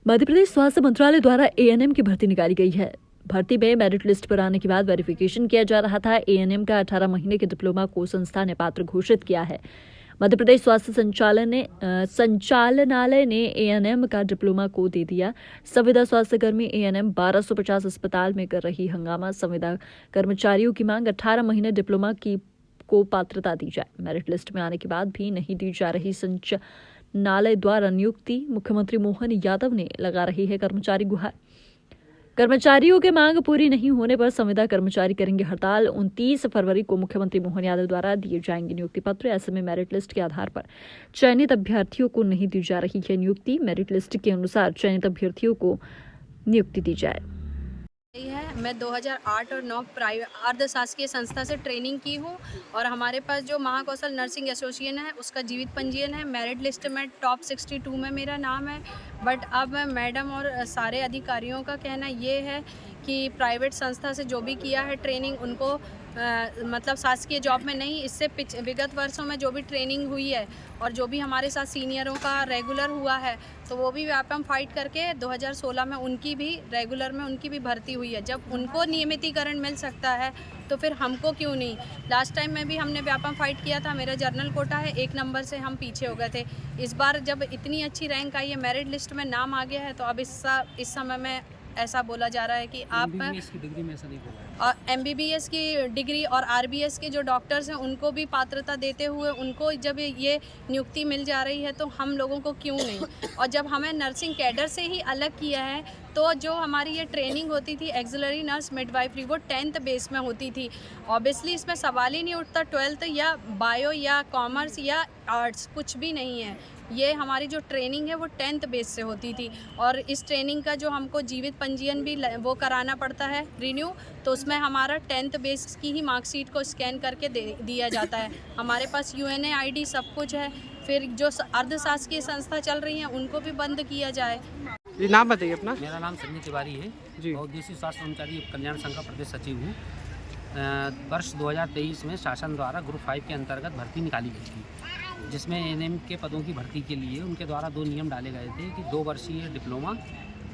मध्य प्रदेश स्वास्थ्य मंत्रालय द्वारा एएनएम की भर्ती निकाली गई है। भर्ती में मेरिट लिस्ट पर आने के बाद वेरिफिकेशन किया जा रहा था। एएनएम का 18 महीने के डिप्लोमा को संस्था ने पात्र घोषित किया है। मध्य प्रदेश स्वास्थ्य संचालनालय ने एएनएम का डिप्लोमा को दे दिया। संविदा स्वास्थ्यकर्मी एएनएम 1250 अस्पताल में कर रही हंगामा। संविदा कर्मचारियों की मांग 18 महीने डिप्लोमा को पात्रता दी जाए। मेरिट लिस्ट में आने के बाद भी नहीं दी जा रही संचालनालय द्वारा नियुक्ति। मुख्यमंत्री मोहन यादव ने लगा रही है कर्मचारी गुहार। कर्मचारियों की मांग पूरी नहीं होने पर संविदा कर्मचारी करेंगे हड़ताल। 29 फरवरी को मुख्यमंत्री मोहन यादव द्वारा दिए जाएंगे नियुक्ति पत्र। ऐसे में मेरिट लिस्ट के आधार पर चयनित अभ्यर्थियों को नहीं दी जा रही है नियुक्ति। मेरिट लिस्ट के अनुसार चयनित अभ्यर्थियों को नियुक्ति दी जाए। मैं 2008 और 9 प्राइवेट अर्धशासकीय संस्था से ट्रेनिंग की हूँ और हमारे पास जो महाकौशल नर्सिंग एसोसिएशन है उसका जीवित पंजीयन है। मेरिट लिस्ट में टॉप 62 में मेरा नाम है। बट अब मैडम और सारे अधिकारियों का कहना ये है कि प्राइवेट संस्था से जो भी किया है ट्रेनिंग उनको मतलब शासकीय जॉब में नहीं, इससे विगत वर्षों में जो भी ट्रेनिंग हुई है और जो भी हमारे साथ सीनियरों का रेगुलर हुआ है तो वो भी व्यापम फाइट करके 2016 में उनकी भी रेगुलर में उनकी भी भर्ती हुई है। जब उनको नियमितीकरण मिल सकता है तो फिर हमको क्यों नहीं। लास्ट टाइम में भी हमने व्यापम फाइट किया था। मेरा जर्नल कोटा है, 1 नंबर से हम पीछे हो गए थे। इस बार जब इतनी अच्छी रैंक आई है, मेरिट लिस्ट में नाम आ गया है, तो अब इस समय में ऐसा बोला जा रहा है कि आप MBBS की डिग्री में ऐसा नहीं बोला है। और MBBS की डिग्री और RBS के जो डॉक्टर्स हैं उनको भी पात्रता देते हुए उनको जब ये नियुक्ति मिल जा रही है तो हम लोगों को क्यों नहीं। और जब हमें नर्सिंग कैडर से ही अलग किया है तो जो हमारी ये ट्रेनिंग होती थी एक्सिलरी नर्स मिडवाइफरी वो 10th बेस में होती थी। ऑब्वियसली इसमें सवाल ही नहीं उठता 12th या बायो या कॉमर्स या आर्ट्स कुछ भी नहीं है। ये हमारी जो ट्रेनिंग है वो 10th बेस से होती थी और इस ट्रेनिंग का जो हमको जीवित पंजीयन भी वो कराना पड़ता है रिन्यू, तो उसमें हमारा 10th बेस की ही मार्कशीट को स्कैन करके दिया जाता है। हमारे पास UNA ID सब कुछ है। फिर जो अर्धशासकीय संस्था चल रही हैं उनको भी बंद किया जाए। ये नाम बताइए अपना। मेरा नाम संजय तिवारी है जी। और देसी स्वास्थ्य कर्मचारी कल्याण संघ का प्रदेश सचिव हूँ। वर्ष 2023 में शासन द्वारा ग्रुप 5 के अंतर्गत भर्ती निकाली गई थी, जिसमें ANM के पदों की भर्ती के लिए उनके द्वारा 2 नियम डाले गए थे कि 2 वर्षीय डिप्लोमा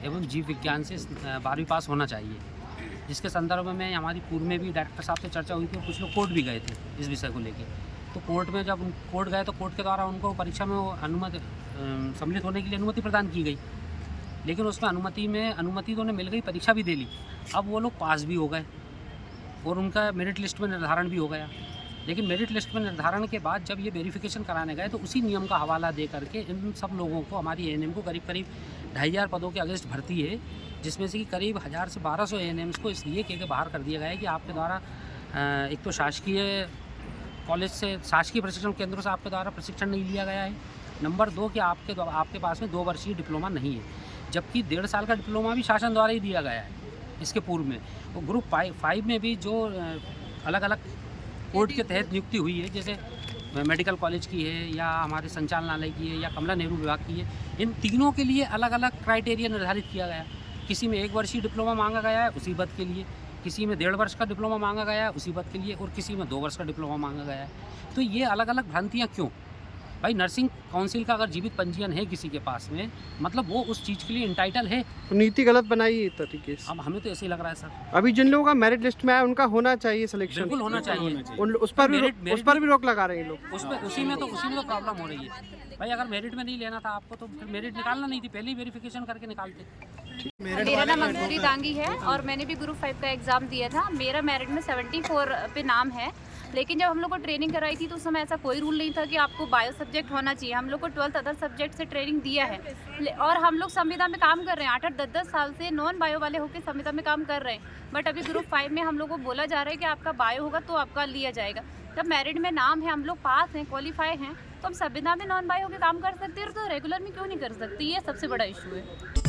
एवं जीव विज्ञान से 12वीं पास होना चाहिए। जिसके संदर्भ में हमारी पूर्व में भी डायरेक्टर साहब से चर्चा हुई थी और कुछ लोग कोर्ट भी गए थे इस विषय को लेकर। तो कोर्ट में जब कोर्ट गए तो कोर्ट के द्वारा उनको परीक्षा में अनुमति सम्मिलित होने के लिए अनुमति प्रदान की गई, लेकिन उसमें अनुमति तो उन्हें मिल गई, परीक्षा भी दे ली। अब वो लोग पास भी हो गए और उनका मेरिट लिस्ट में निर्धारण भी हो गया। लेकिन मेरिट लिस्ट में निर्धारण के बाद जब ये वेरिफिकेशन कराने गए तो उसी नियम का हवाला दे करके इन सब लोगों को हमारी ANM को करीब 2500 पदों के अगेंस्ट भर्ती है, जिसमें से कि करीब 1000 से 1200 ANMs को इसलिए के बाहर कर दिया गया है कि आपके द्वारा एक तो शासकीय कॉलेज से शासकीय प्रशिक्षण केंद्रों से आपके द्वारा प्रशिक्षण नहीं लिया गया है। नंबर 2 कि आपके पास में 2 वर्षीय डिप्लोमा नहीं है, जबकि 1.5 साल का डिप्लोमा भी शासन द्वारा ही दिया गया है इसके पूर्व में। तो ग्रुप 5 में भी जो अलग अलग कोर्ट के तहत नियुक्ति हुई है, जैसे मेडिकल कॉलेज की है या हमारे संचालनालय की है या कमला नेहरू विभाग की है, इन तीनों के लिए अलग अलग क्राइटेरिया निर्धारित किया गया। किसी में 1 वर्षीय डिप्लोमा मांगा गया है उसी पद के लिए, किसी में 1.5 वर्ष का डिप्लोमा मांगा गया है उसी पद के लिए, और किसी में 2 वर्ष का डिप्लोमा मांगा गया है। तो ये अलग अलग भ्रांतियाँ क्यों? भाई नर्सिंग काउंसिल का अगर जीवित पंजीयन है किसी के पास में, मतलब वो उस चीज़ के लिए इंटाइटल है। तो नीति गलत बनाई है इस तरीके से। अब हमें तो ऐसे ही लग रहा है सर। अभी जिन लोगों का मेरिट लिस्ट में आया उनका होना चाहिए सिलेक्शन। बिल्कुल होना चाहिए। उस पर भी रोक लगा रहे हैं लोग। उसी में तो प्रॉब्लम हो रही है। भाई अगर मेरिट में नहीं लेना था आपको तो फिर मेरिट निकालना नहीं थी, पहले ही वेरिफिकेशन करके निकालते। मेरा नाम मंजूरी दांगी है और मैंने भी ग्रुप 5 का एग्ज़ाम दिया था। मेरा मेरिट में 74 पे नाम है, लेकिन जब हम लोग को ट्रेनिंग कराई थी तो उस समय ऐसा कोई रूल नहीं था कि आपको बायो सब्जेक्ट होना चाहिए। हम लोग को 12th अदर सब्जेक्ट से ट्रेनिंग दिया है और हम लोग संविदा में काम कर रहे हैं। 8-8 10-10 साल से नॉन बायो वाले होकर संविदा में काम कर रहे हैं। बट अभी ग्रुप 5 में हम लोग को बोला जा रहा है कि आपका बायो होगा तो आपका लिया जाएगा। जब मेरिट में नाम है, हम लोग पास हैं, क्वालिफाई हैं, तो हम संविदा में नॉन बायो होकर काम कर सकते हैं, तो रेगुलर में क्यों नहीं कर सकते? ये सबसे बड़ा इशू है।